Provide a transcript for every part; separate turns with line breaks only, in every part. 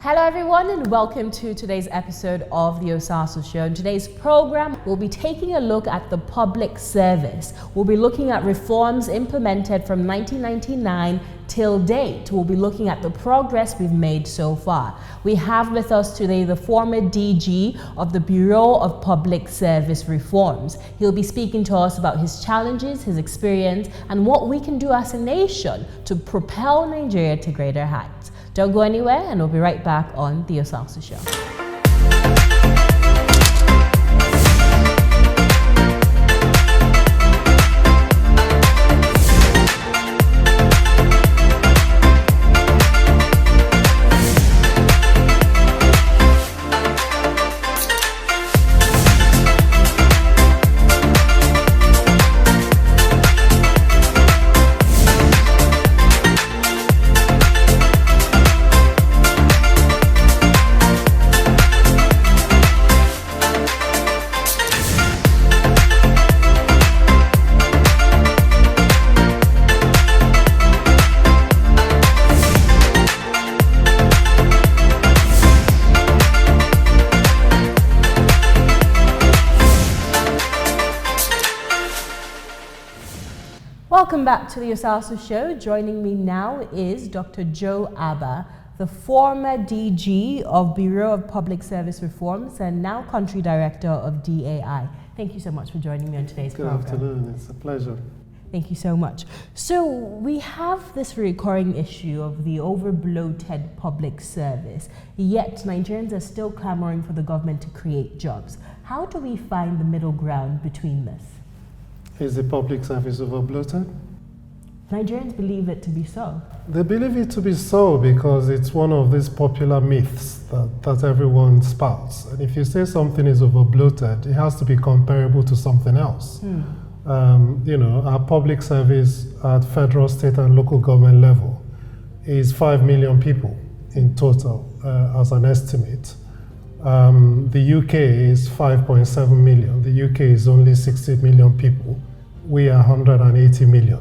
Hello everyone and welcome to today's episode of the Osasu Show. In today's program, we'll be taking a look at the public service. We'll be looking at reforms implemented from 1999 till date. We'll be looking at the progress we've made so far. We have with us today the former DG of the Bureau of Public Service Reforms. He'll be speaking to us about his challenges, his experience, and what we can do as a nation to propel Nigeria to greater heights. Don't go anywhere, and we'll be right back on the Osasu Show. Welcome back to the Osasu Show. Joining me now is Dr. Joe Abba, the former DG of Bureau of Public Service Reforms and now Country Director of DAI. Thank you so much for joining me on today's program.
Good afternoon. It's a pleasure.
Thank you so much. So we have this recurring issue of the over-bloated public service, yet Nigerians are still clamoring for the government to create jobs. How do we find the middle ground between this?
Is the public service overbloated?
Nigerians believe it to be so.
They believe it to be so because it's one of these popular myths that everyone spouts. And if you say something is overbloated, it has to be comparable to something else. Our public service at federal, state, and local government level is 5 million people in total, as an estimate. The UK is 5.7 million. The UK is only 60 million people. We are 180 million.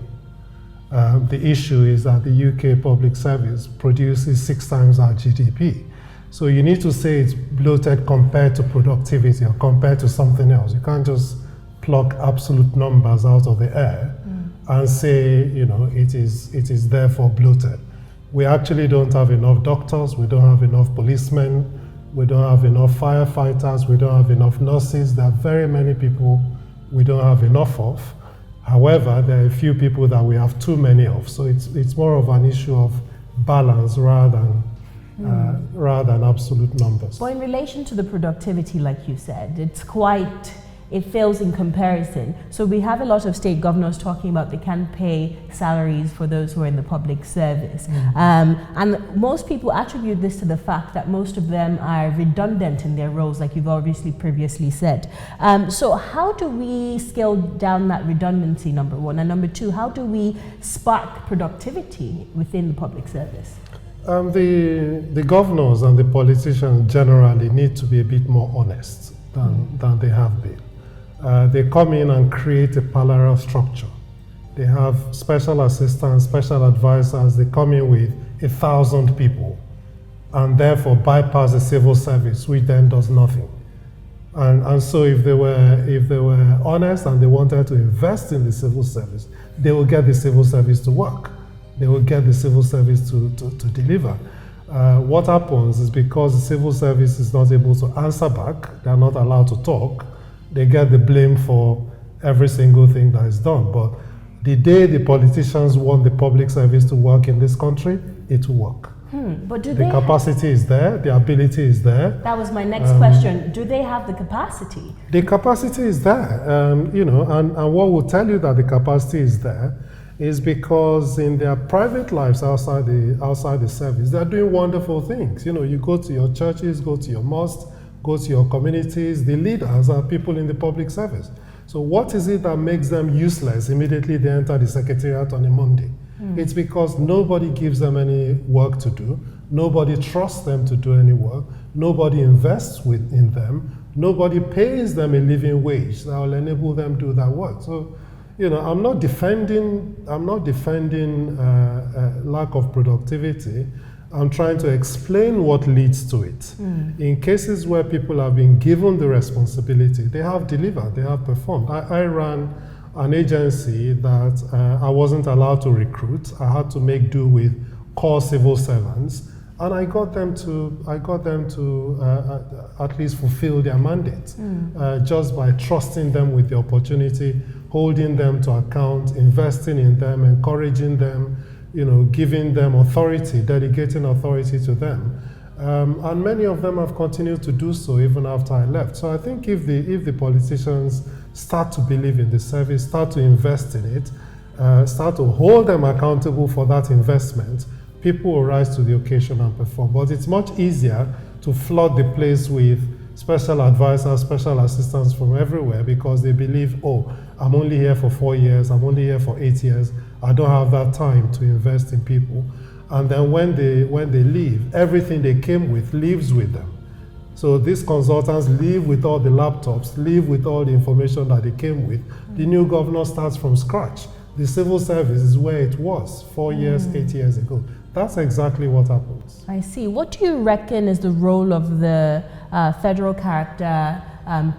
The issue is that the UK public service produces 6 times our GDP. So you need to say it's bloated compared to productivity or compared to something else. You can't just pluck absolute numbers out of the air and say, it is therefore bloated. We actually don't have enough doctors. We don't have enough policemen. We don't have enough firefighters, we don't have enough nurses. There are very many people we don't have enough of. However, there are a few people that we have too many of. So it's more of an issue of balance rather than absolute numbers.
But in relation to the productivity, like you said, it fails in comparison. So we have a lot of state governors talking about they can't pay salaries for those who are in the public service. And most people attribute this to the fact that most of them are redundant in their roles, like you've obviously previously said. So how do we scale down that redundancy, number one? And number two, how do we spark productivity within the public service?
The governors and the politicians generally need to be a bit more honest than they have been. They come in and create a parallel structure. They have special assistants, special advisors. They come in with 1,000 people and therefore bypass the civil service, which then does nothing. And so if they were honest and they wanted to invest in the civil service, they will get the civil service to work. They will get the civil service to deliver. What happens is because the civil service is not able to answer back, they're not allowed to talk, they get the blame for every single thing that is done. But the day the politicians want the public service to work in this country, it will work.
But
the capacity is there, the ability is there.
That was my next question. Do they have the capacity?
The capacity is there, and what will tell you that the capacity is there is because in their private lives outside the service, they're doing wonderful things. You go to your churches, go to your mosques, go to your communities. The leaders are people in the public service. So what is it that makes them useless immediately they enter the secretariat on a Monday? It's because nobody gives them any work to do. Nobody trusts them to do any work. Nobody invests in them. Nobody pays them a living wage that will enable them to do that work. So I'm not defending lack of productivity. I'm trying to explain what leads to it. In cases where people have been given the responsibility, they have delivered, they have performed. I ran an agency that I wasn't allowed to recruit. I had to make do with core civil servants, and I got them to at least fulfill their mandate just by trusting them with the opportunity, holding them to account, investing in them, encouraging them, giving them authority, delegating authority to them. And many of them have continued to do so even after I left. So I think if the politicians start to believe in the service, start to invest in it, start to hold them accountable for that investment, people will rise to the occasion and perform. But it's much easier to flood the place with special advisors, special assistants from everywhere because they believe, oh, I'm only here for 4 years, I'm only here for 8 years, I don't have that time to invest in people. And then when they leave, everything they came with leaves with them. So these consultants leave with all the laptops, leave with all the information that they came with. The new governor starts from scratch. The civil service is where it was 4 years, 8 years ago. That's exactly what happens.
I see. What do you reckon is the role of the federal character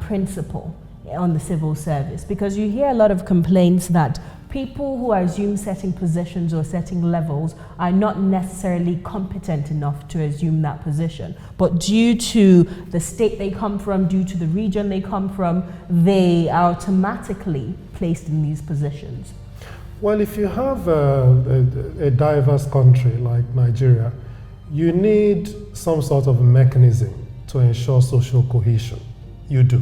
principle on the civil service? Because you hear a lot of complaints that people who are assumed certain positions or certain levels are not necessarily competent enough to assume that position. But due to the state they come from, due to the region they come from, they are automatically placed in these positions.
Well, if you have a diverse country like Nigeria, you need some sort of mechanism to ensure social cohesion. You do.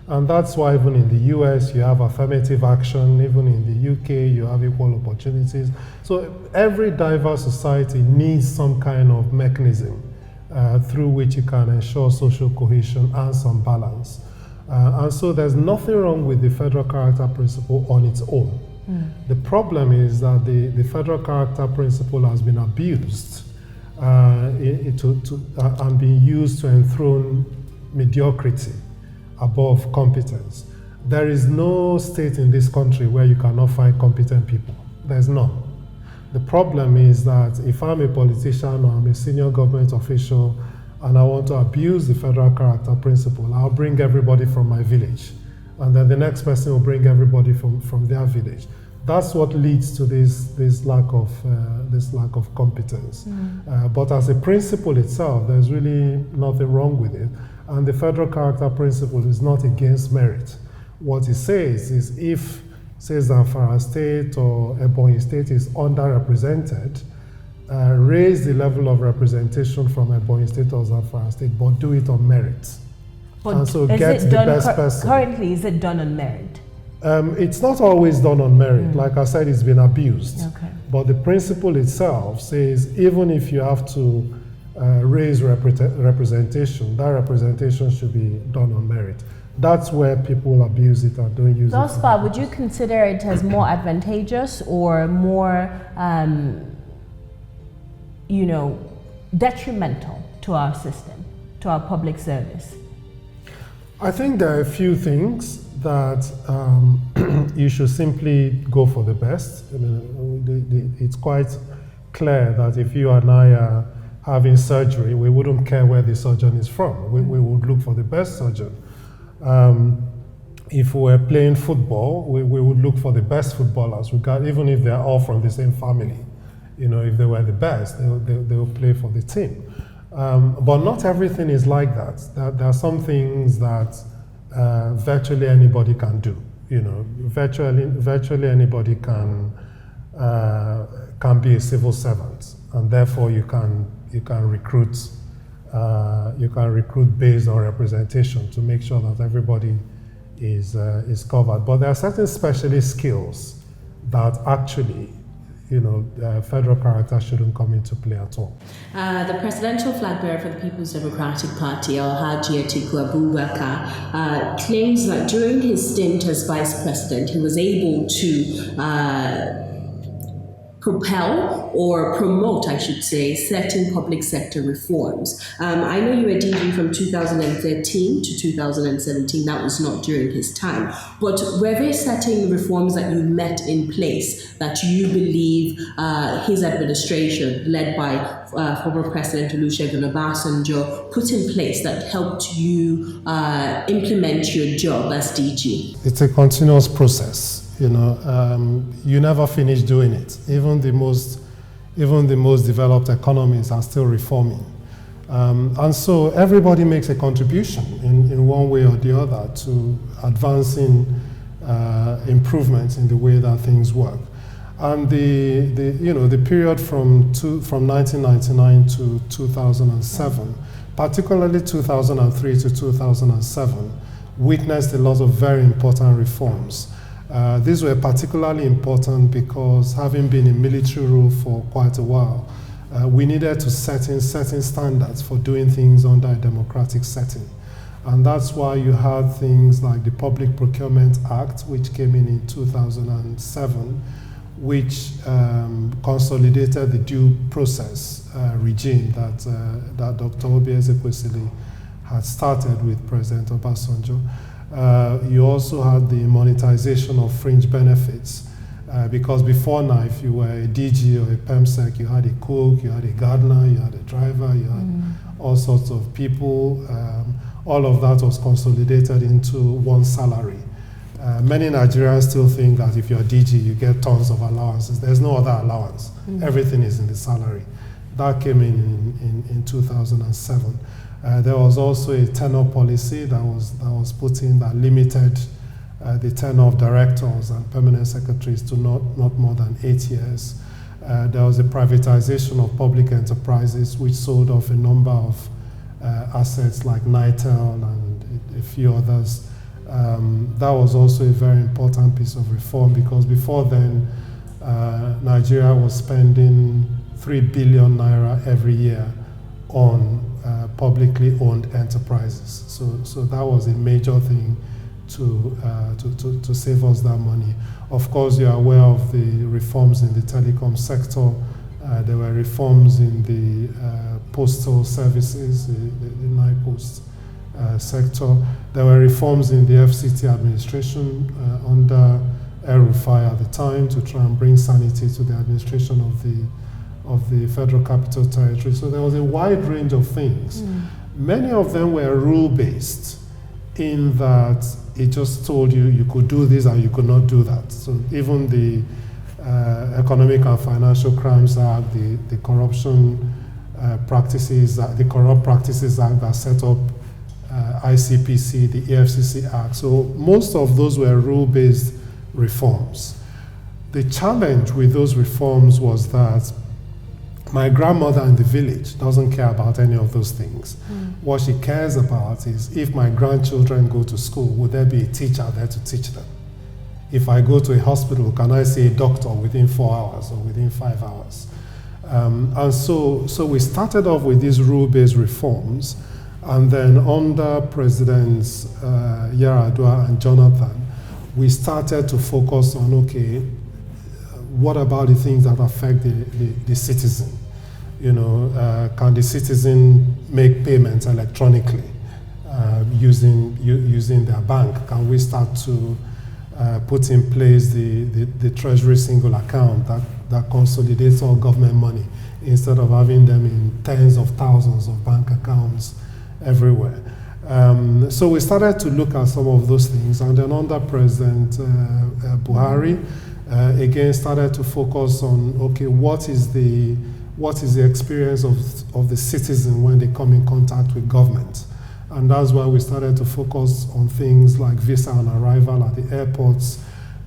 And that's why even in the US, you have affirmative action. Even in the UK, you have equal opportunities. So every diverse society needs some kind of mechanism through which you can ensure social cohesion and some balance. And so there's nothing wrong with the federal character principle on its own. The problem is that the federal character principle has been abused and being used to enthrone mediocrity above competence. There is no state in this country where you cannot find competent people. There's none. The problem is that if I'm a politician or I'm a senior government official and I want to abuse the federal character principle, I'll bring everybody from my village. And then the next person will bring everybody from their village. That's what leads to this lack of competence. But as a principle itself, there's really nothing wrong with it. And the federal character principle is not against merit. What it says is if, say, Zamfara State or Ebonyi State is underrepresented, raise the level of representation from Ebonyi State or Zamfara State, but do it on merit.
But
and so get the best person.
Currently, is it done on merit?
It's not always done on merit. Like I said, it's been abused.
Okay.
But the principle itself says even if you have to raise representation, that representation should be done on merit. That's where people abuse it and don't use it.
Thus far, would you consider it as more advantageous or more, detrimental to our system, to our public service?
I think there are a few things that you should simply go for the best. I mean, it's quite clear that if you and I are having surgery, we wouldn't care where the surgeon is from. We would look for the best surgeon. If we were playing football, we would look for the best footballers, even if they're all from the same family. If they were the best, they will play for the team. But not everything is like that. There are some things that virtually anybody can do. Virtually anybody can be a civil servant, and therefore you can recruit based on representation to make sure that everybody is covered. But there are certain specialist skills that actually federal character shouldn't come into play at all.
The presidential flag bearer for the People's Democratic Party, Alhaji Atiku Abubakar, claims that during his stint as vice president, he was able to propel or promote, I should say, certain public sector reforms. I know you were DG from 2013 to 2017. That was not during his time. But were there certain reforms that you met in place that you believe his administration, led by former President Olusegun Obasanjo put in place that helped you implement your job as DG?
It's a continuous process. You never finish doing it. Even the most developed economies are still reforming. And so everybody makes a contribution in one way or the other to advancing improvements in the way that things work. And the period from 1999 to 2007, particularly 2003 to 2007, witnessed a lot of very important reforms. These were particularly important because, having been in military rule for quite a while, we needed to set in certain standards for doing things under a democratic setting. And that's why you had things like the Public Procurement Act, which came in 2007, which consolidated the due process regime that Dr. Obi Ezekwesili had started with President Obasanjo. You also had the monetization of fringe benefits, because before now, if you were a DG or a PEMSEC, you had a cook, you had a gardener, you had a driver, you had all sorts of people. All of that was consolidated into one salary. Many Nigerians still think that if you're DG, you get tons of allowances. There's no other allowance. Everything is in the salary. That came in 2007. There was also a tenure policy that was put in that limited the tenure of directors and permanent secretaries to not more than 8 years. There was a privatization of public enterprises, which sold off a number of assets like Nitel and a few others. That was also a very important piece of reform, because before then, Nigeria was spending 3 billion naira every year on publicly owned enterprises. So that was a major thing to save us that money. Of course, you are aware of the reforms in the telecom sector. There were reforms in the postal services, the NIPOST sector. There were reforms in the FCT administration under El-Rufai at the time to try and bring sanity to the administration of the Federal Capital Territory. So there was a wide range of things. Many of them were rule-based, in that it just told you you could do this and you could not do that. So even the Economic and Financial Crimes Act, the Corruption Practices, the Corrupt Practices Act that set up ICPC, the EFCC Act. So most of those were rule-based reforms. The challenge with those reforms was that my grandmother in the village doesn't care about any of those things. What she cares about is, if my grandchildren go to school, would there be a teacher there to teach them? If I go to a hospital, can I see a doctor within 4 hours or within 5 hours? And so we started off with these rule-based reforms, and then under Presidents Yar'Adua and Jonathan, we started to focus on, okay, what about the things that affect the citizen? Can the citizen make payments electronically using their bank? Can we start to put in place the Treasury single account that consolidates all government money, instead of having them in tens of thousands of bank accounts everywhere? So we started to look at some of those things, and then under President Buhari, again started to focus on, okay, what is the experience of the citizen when they come in contact with government? And that's why we started to focus on things like visa on arrival at the airports,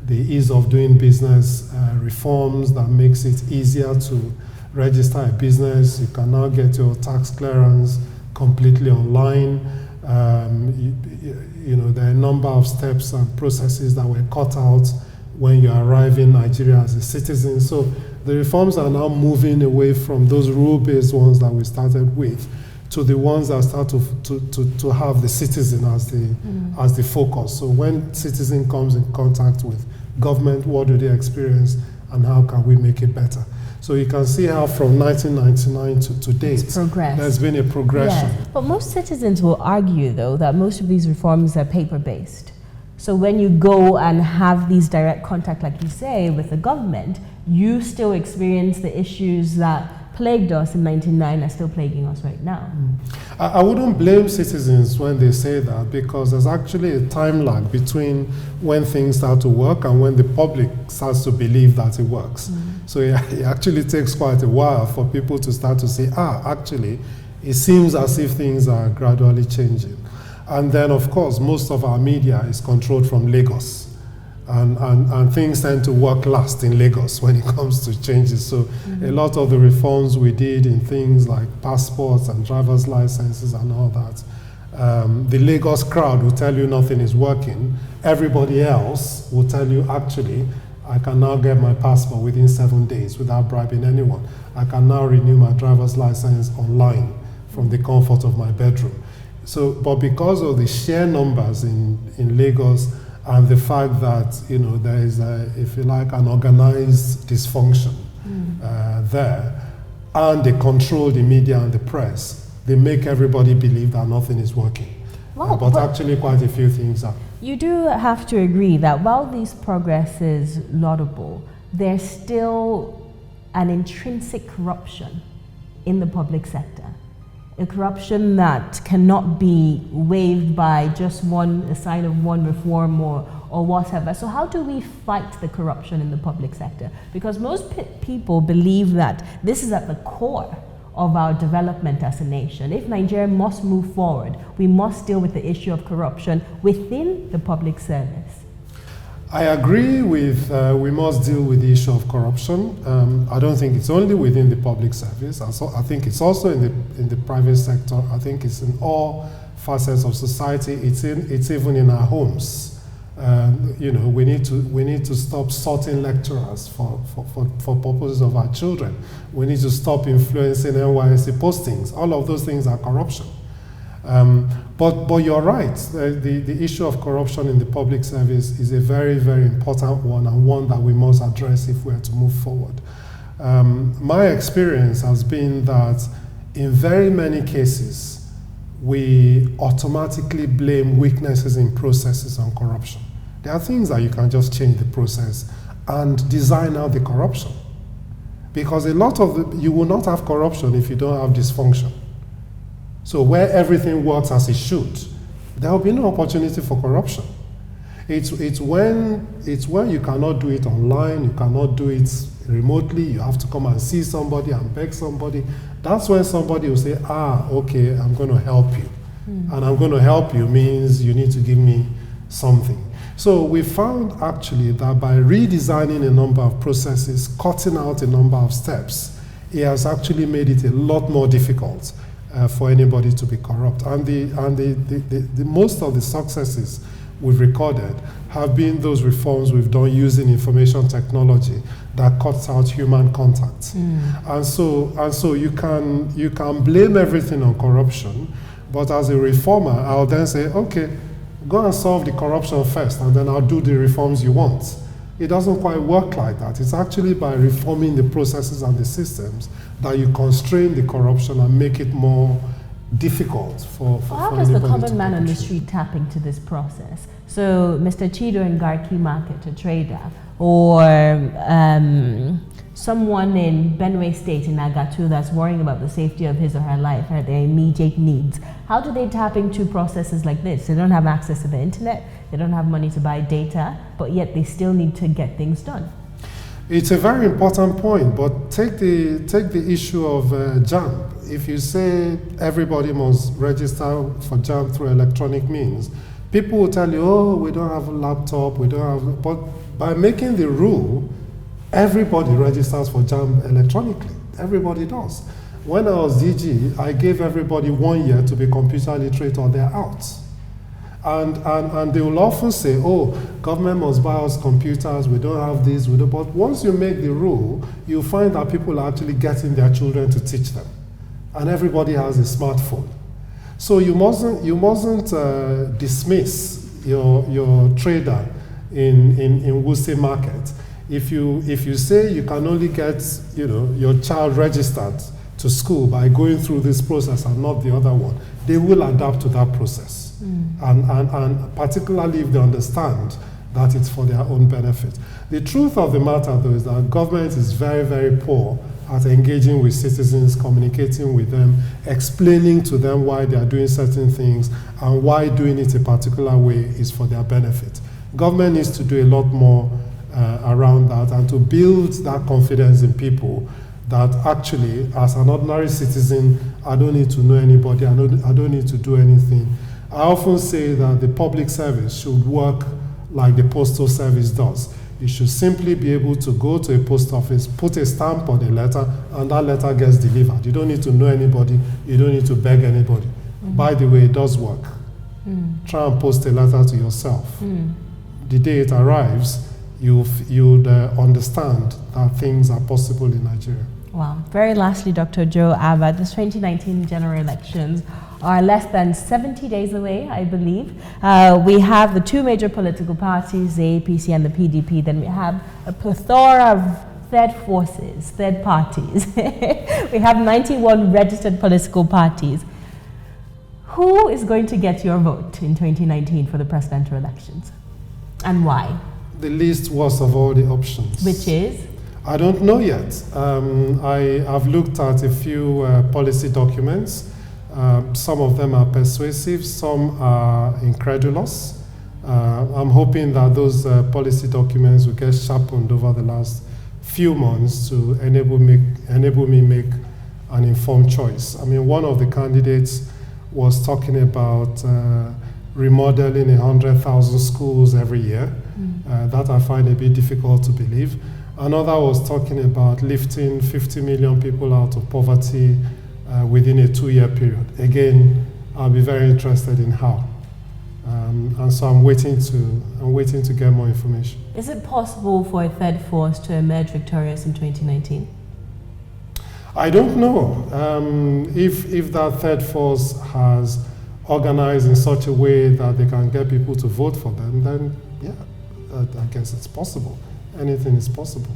the ease of doing business reforms that makes it easier to register a business. You can now get your tax clearance completely online. There are a number of steps and processes that were cut out when you arrive in Nigeria as a citizen. So the reforms are now moving away from those rule-based ones that we started with, to the ones that start to have the citizen as the focus. So when citizen comes in contact with government, what do they experience and how can we make it better? So you can see how from 1999 to date, there's been a progression.
Yes. But most citizens will argue, though, that most of these reforms are paper-based. So when you go and have these direct contact, like you say, with the government, you still experience the issues that plagued us in 1999 are still plaguing us right now.
I wouldn't blame citizens when they say that, because there's actually a time lag between when things start to work and when the public starts to believe that it works. So it actually takes quite a while for people to start to say, actually, it seems as if things are gradually changing. And then, of course, most of our media is controlled from Lagos. And things tend to work last in Lagos when it comes to changes. So a lot of the reforms we did in things like passports and driver's licenses and all that, the Lagos crowd will tell you nothing is working. Everybody else will tell you, actually, I can now get my passport within 7 days without bribing anyone. I can now renew my driver's license online from the comfort of my bedroom. So, but because of the sheer numbers in Lagos, and the fact that, there is, if you like, an organized dysfunction there, and they control the media and the press, they make everybody believe that nothing is working.
Well,
but actually quite a few things are.
You do have to agree that while this progress is laudable, there's still an intrinsic corruption in the public sector. A corruption that cannot be waived by just a sign of one reform or whatever. So how do we fight the corruption in the public sector? Because most people believe that this is at the core of our development as a nation. If Nigeria must move forward, we must deal with the issue of corruption within the public service.
I agree with we must deal with the issue of corruption. I don't think it's only within the public service. I think it's also in the private sector. I think it's in all facets of society. It's even in our homes. We need to stop sorting lecturers for purposes of our children. We need to stop influencing NYSC postings. All of those things are corruption. But you're right, the issue of corruption in the public service is a very, very important one, and one that we must address if we're to move forward. My experience has been that in very many cases, we automatically blame weaknesses in processes on corruption. There are things that you can just change the process and design out the corruption. Because you will not have corruption if you don't have dysfunction. So where everything works as it should, there will be no opportunity for corruption. It's when you cannot do it online, you cannot do it remotely, you have to come and see somebody and beg somebody. That's when somebody will say, okay, I'm going to help you. And I'm going to help you means you need to give me something. So we found actually that by redesigning a number of processes, cutting out a number of steps, it has actually made it a lot more difficult for anybody to be corrupt. And the most of the successes we've recorded have been those reforms we've done using information technology that cuts out human contact. And so you can blame everything on corruption, but as a reformer, I'll then say, okay, go and solve the corruption first, and then I'll do the reforms you want. It doesn't quite work like that. It's actually by reforming the processes and the systems that you constrain the corruption and make it more difficult for
how does the common man on the street tap into this process? So Mr. Chido in Garki Market, a trader, or someone in Benue State in Agatu that's worrying about the safety of his or her life or their immediate needs. How do they tap into processes like this? They don't have access to the internet, they don't have money to buy data, but yet they still need to get things done.
It's a very important point, but take the issue of JAMB. If you say everybody must register for JAMB through electronic means, people will tell you, we don't have a laptop, we don't have, but by making the rule, everybody registers for JAMB electronically. Everybody does. When I was DG, I gave everybody 1 year to be computer literate or they're out. And they will often say, government must buy us computers, we don't have this, we don't. But once you make the rule, you'll find that people are actually getting their children to teach them. And everybody has a smartphone. So you mustn't dismiss your trader in Wuse Market. If you say you can only get your child registered to school by going through this process and not the other one, they will adapt to that process. And particularly if they understand that it's for their own benefit. The truth of the matter, though, is that government is very, very poor at engaging with citizens, communicating with them, explaining to them why they are doing certain things and why doing it a particular way is for their benefit. Government needs to do a lot more around that and to build that confidence in people that actually, as an ordinary citizen, I don't need to know anybody, I don't need to do anything. I often say that the public service should work like the postal service does. You should simply be able to go to a post office, put a stamp on a letter, and that letter gets delivered. You don't need to know anybody, you don't need to beg anybody. By the way, it does work. Try and post a letter to yourself. The day it arrives, you'd understand that things are possible in Nigeria.
Wow. Very lastly, Dr. Joe Abba, the 2019 general elections are less than 70 days away, I believe. We have the two major political parties, the APC and the PDP. Then we have a plethora of third forces, third parties. We have 91 registered political parties. Who is going to get your vote in 2019 for the presidential elections? And why?
The least worst of all the options.
Which is?
I don't know yet. I've looked at a few policy documents. Some of them are persuasive, some are incredulous. I'm hoping that those policy documents will get sharpened over the last few months to enable me make an informed choice. I mean, one of the candidates was talking about remodeling 100,000 schools every year. That I find a bit difficult to believe. Another was talking about lifting 50 million people out of poverty within a 2-year period. Again, I'll be very interested in how. And so I'm waiting to get more information.
Is it possible for a third force to emerge victorious in 2019?
I don't know. If that third force has organized in such a way that they can get people to vote for them, then yeah, I guess it's possible. Anything is possible.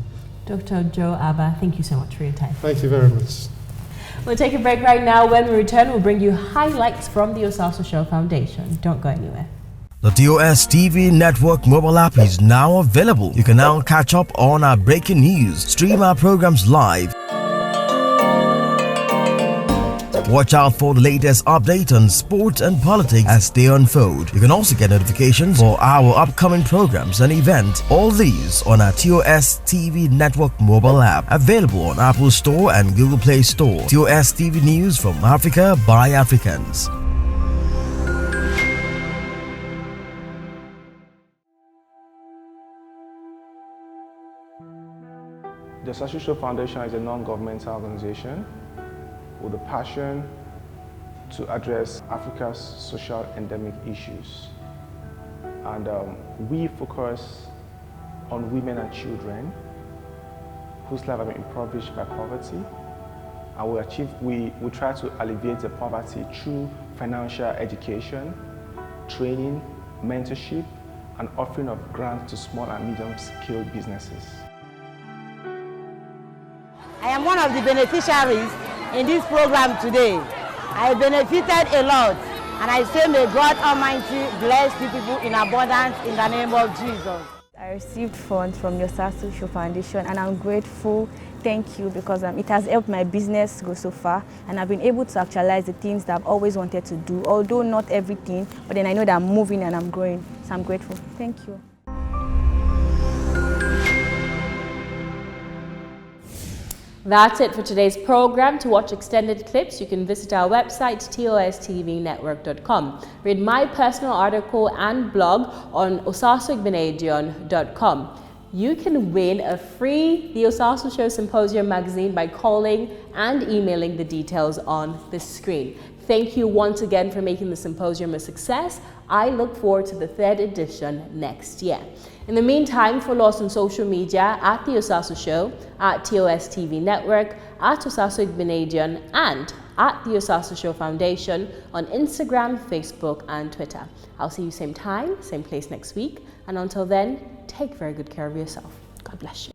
Dr. Joe Abba, thank you so much for your time.
Thank you very much.
We'll take a break right now. When we return, we'll bring you highlights from the Osasu Show Foundation. Don't go anywhere.
The TOS TV Network mobile app is now available. You can now catch up on our breaking news, stream our programs live, watch out for the latest update on sports and politics as they unfold. You can also get notifications for our upcoming programs and events. All these on our TOS TV Network mobile app, available on Apple Store and Google Play Store. TOS TV News from Africa by Africans.
The Osasu Show Foundation is a non-governmental organization with a passion to address Africa's social endemic issues. And we focus on women and children whose lives have been impoverished by poverty. And we try to alleviate the poverty through financial education, training, mentorship, and offering of grants to small and medium-scale businesses.
I am one of the beneficiaries in this program today. I benefited a lot, and I say may God Almighty bless the people in abundance in the name of Jesus.
I received funds from the Osasu Show Foundation, and I'm grateful. Thank you, because it has helped my business go so far, and I've been able to actualize the things that I've always wanted to do, although not everything, but then I know that I'm moving and I'm growing, so I'm grateful. Thank you.
That's it for today's program. To watch extended clips, you can visit our website, tostvnetwork.com. Read my personal article and blog on osasuigbinedion.com. You can win a free The Osasu Show Symposium magazine by calling and emailing the details on the screen. Thank you once again for making the symposium a success. I look forward to the 3rd edition next year. In the meantime, follow us on social media at The Osasu Show, at TOS TV Network, at Osasu Igbinedion, and at The Osasu Show Foundation on Instagram, Facebook, and Twitter. I'll see you same time, same place next week. And until then, take very good care of yourself. God bless you.